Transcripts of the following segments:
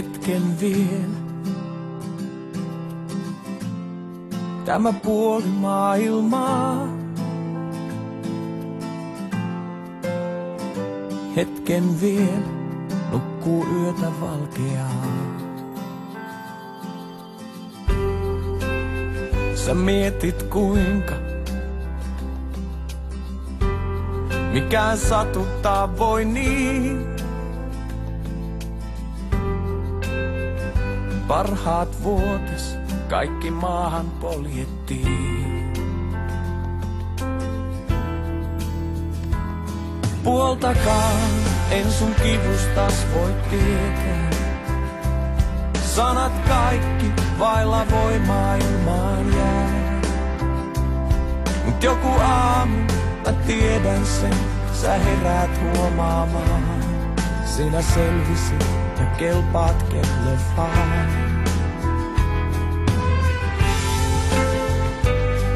hetken vielä. Tämä puoli maailmaa. Hetken vielä nukkuu yötä valkeaa. Sä mietit kuinka mikään satuttaa voi niin. Parhaat vuotes kaikki maahan poljettiin. Puoltakaan en sun kivustas voi tietää. Sanat kaikki vailla voimaa ilmaan jää. Mut joku aamu mä tiedän sen, sä heräät huomaamaan. Sinä selvisit ja kelpaat kelle vaan.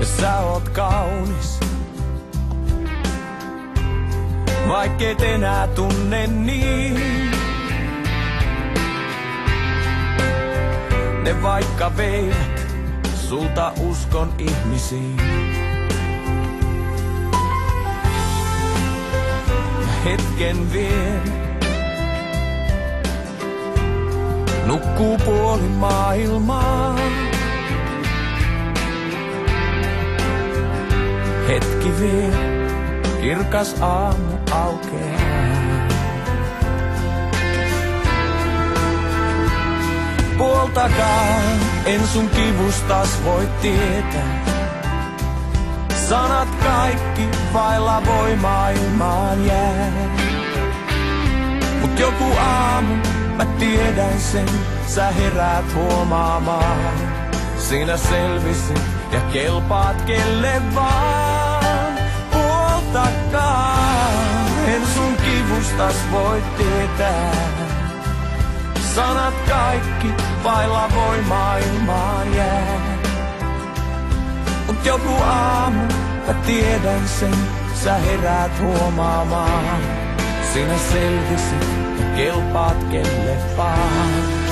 Ja sä oot kaunis, vaikkei enää tunne niin. Ne vaikka veivät sulta uskon ihmisiin. Ja hetken vielä nukkuu puoli maailmaa. Hetki vielä, kirkas aamu aukeaa. Puoltakaan en sun kivustas voi tietää. Sanat kaikki vailla voimaa ilmaan jää. Mut joku aamu mä tiedän sen, sä heräät huomaamaan. Sinä selvisit ja kelpaat kelle vaan. Puoltakaan en sun kivustas voi tietää. Sanat kaikki vailla voimaa ilmaan jää. Mut joku aamu mä tiedän sen, sä heräät huomaamaan. Sinä selvisit ja kelpaat kelle vaan.